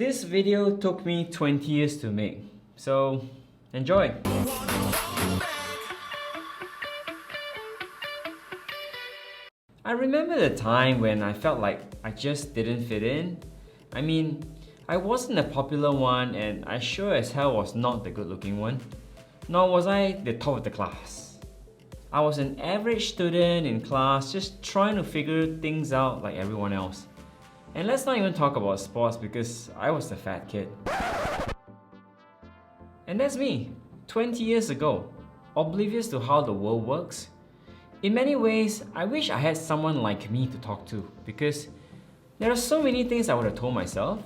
This video took me 20 years to make, so enjoy! I remember the time when I felt like I just didn't fit in. I mean, I wasn't the popular one and I sure as hell was not the good looking one. Nor was I the top of the class. I was an average student in class just trying to figure things out like everyone else. And let's not even talk about sports because I was the fat kid. And that's me, 20 years ago, oblivious to how the world works. In many ways, I wish I had someone like me to talk to because there are so many things I would have told myself.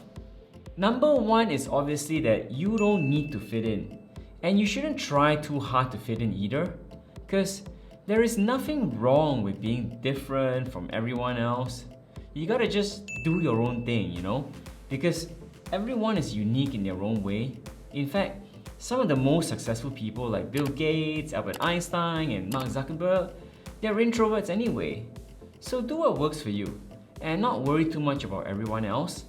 Number one is obviously that you don't need to fit in. And you shouldn't try too hard to fit in either, because there is nothing wrong with being different from everyone else. You gotta just do your own thing, you know? Because everyone is unique in their own way. In fact, some of the most successful people like Bill Gates, Albert Einstein, and Mark Zuckerberg, they're introverts anyway. So do what works for you, and not worry too much about everyone else.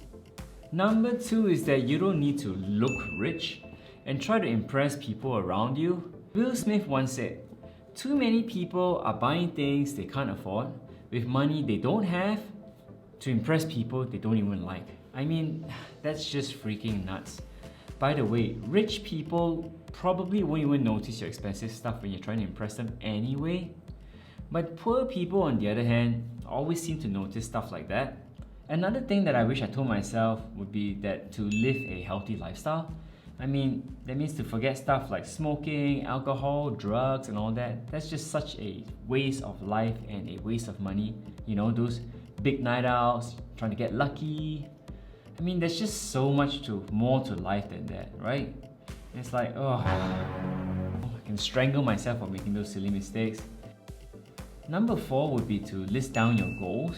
Number two is that you don't need to look rich and try to impress people around you. Will Smith once said, "Too many people are buying things they can't afford with money they don't have to impress people they don't even like." I mean, that's just freaking nuts. By the way, rich people probably won't even notice your expensive stuff when you're trying to impress them anyway. But poor people, on the other hand, always seem to notice stuff like that. Another thing that I wish I told myself would be that to live a healthy lifestyle. I mean, that means to forget stuff like smoking, alcohol, drugs and all that. That's just such a waste of life and a waste of money. You know, those big night outs, trying to get lucky. I mean, there's just so much more to life than that, right? It's like, oh, I can strangle myself for making those silly mistakes. Number four would be to list down your goals.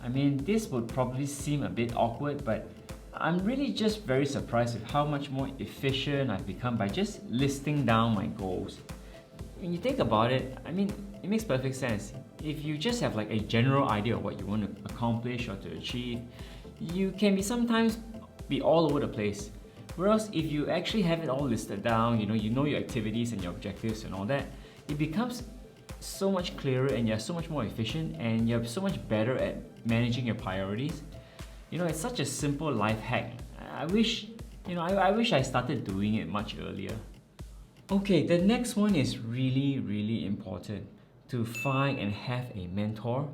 I mean, this would probably seem a bit awkward, but I'm really just very surprised with how much more efficient I've become by just listing down my goals. When you think about it, I mean, it makes perfect sense. If you just have like a general idea of what you want to accomplish or to achieve, you can sometimes be all over the place. Whereas if you actually have it all listed down, you know your activities and your objectives and all that, it becomes so much clearer and you're so much more efficient and you're so much better at managing your priorities. You know, it's such a simple life hack. I wish I started doing it much earlier. Okay, the next one is really important. To find and have a mentor.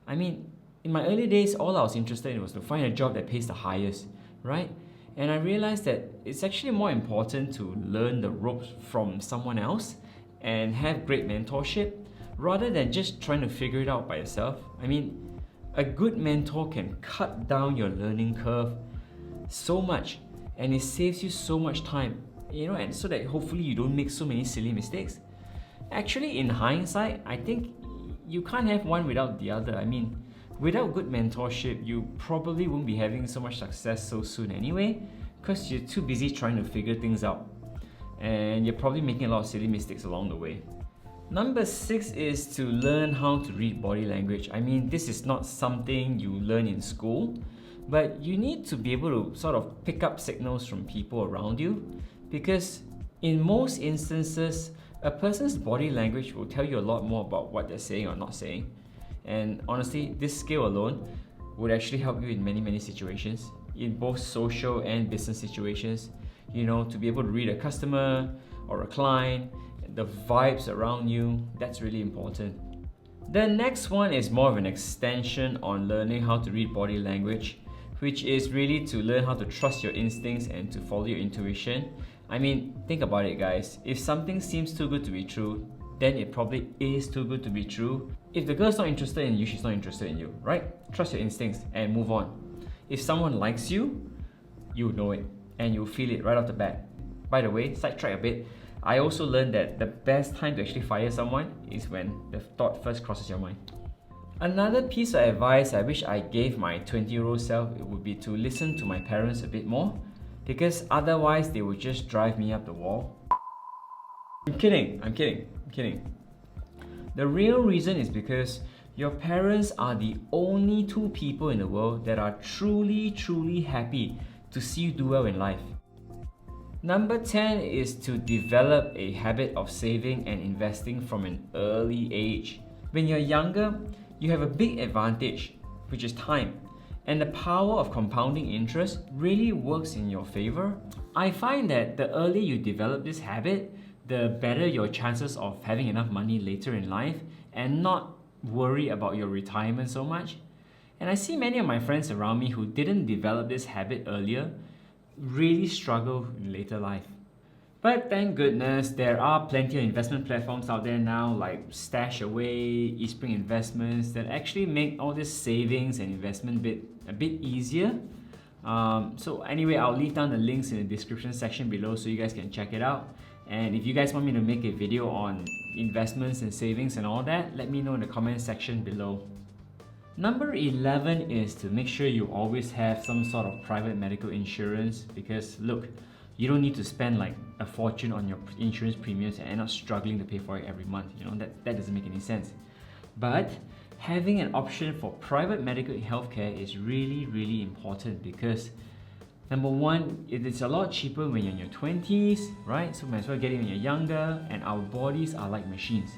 I mean, in my early days, all I was interested in was to find a job that pays the highest, right? And I realized that it's actually more important to learn the ropes from someone else and have great mentorship rather than just trying to figure it out by yourself. I mean, a good mentor can cut down your learning curve so much and it saves you so much time, and so that hopefully you don't make so many silly mistakes. Actually, in hindsight, I think you can't have one without the other. I mean, without good mentorship, you probably won't be having so much success so soon anyway, because you're too busy trying to figure things out. And you're probably making a lot of silly mistakes along the way. Number 6 is to learn how to read body language. I mean, this is not something you learn in school, but you need to be able to sort of pick up signals from people around you, because in most instances, a person's body language will tell you a lot more about what they're saying or not saying. And honestly, this skill alone would actually help you in many situations, in both social and business situations. To be able to read a customer or a client, the vibes around you, that's really important. The next one is more of an extension on learning how to read body language, which is really to learn how to trust your instincts and to follow your intuition. I mean, think about it, guys. If something seems too good to be true, then it probably is too good to be true. If the girl's not interested in you, she's not interested in you, right? Trust your instincts and move on. If someone likes you, you know it and you'll feel it right off the bat. By the way, sidetrack a bit, I also learned that the best time to actually fire someone is when the thought first crosses your mind. Another piece of advice I wish I gave my 20-year-old self would be to listen to my parents a bit more, because otherwise they would just drive me up the wall. I'm kidding. The real reason is because your parents are the only two people in the world that are truly happy to see you do well in life. Number 10 is to develop a habit of saving and investing from an early age. When you're younger, you have a big advantage, which is time. And the power of compounding interest really works in your favor. I find that the earlier you develop this habit, the better your chances of having enough money later in life and not worry about your retirement so much. And I see many of my friends around me who didn't develop this habit earlier really struggle in later life. But thank goodness there are plenty of investment platforms out there now like Stashaway, Eastspring Investments that actually make all this savings and investment bit a bit easier. So anyway, I'll leave down the links in the description section below so you guys can check it out. And if you guys want me to make a video on investments and savings and all that, let me know in the comment section below. Number 11 is to make sure you always have some sort of private medical insurance, because look, you don't need to spend like a fortune on your insurance premiums and end up struggling to pay for it every month. You know, that doesn't make any sense. But having an option for private medical healthcare is really important, because number one, it is a lot cheaper when you're in your 20s, right? So might as well get it when you're younger, and our bodies are like machines.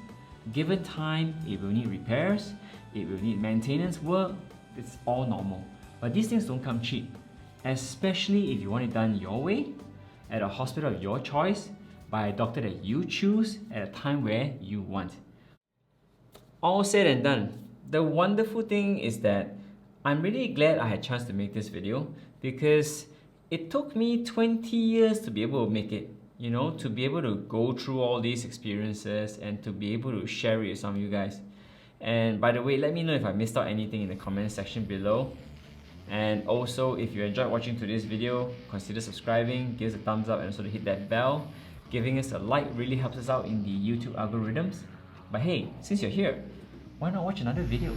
Given time, it will need repairs, it will need maintenance work, it's all normal. But these things don't come cheap, especially if you want it done your way, at a hospital of your choice, by a doctor that you choose, at a time where you want. All said and done, the wonderful thing is that I'm really glad I had a chance to make this video, because it took me 20 years to be able to make it. You know, to be able to go through all these experiences and to be able to share it with some of you guys. And by the way, let me know if I missed out anything in the comment section below. And also, if you enjoyed watching today's video, consider subscribing, give us a thumbs up, and also to hit that bell. Giving us a like really helps us out in the YouTube algorithms. But hey, since you're here, why not watch another video?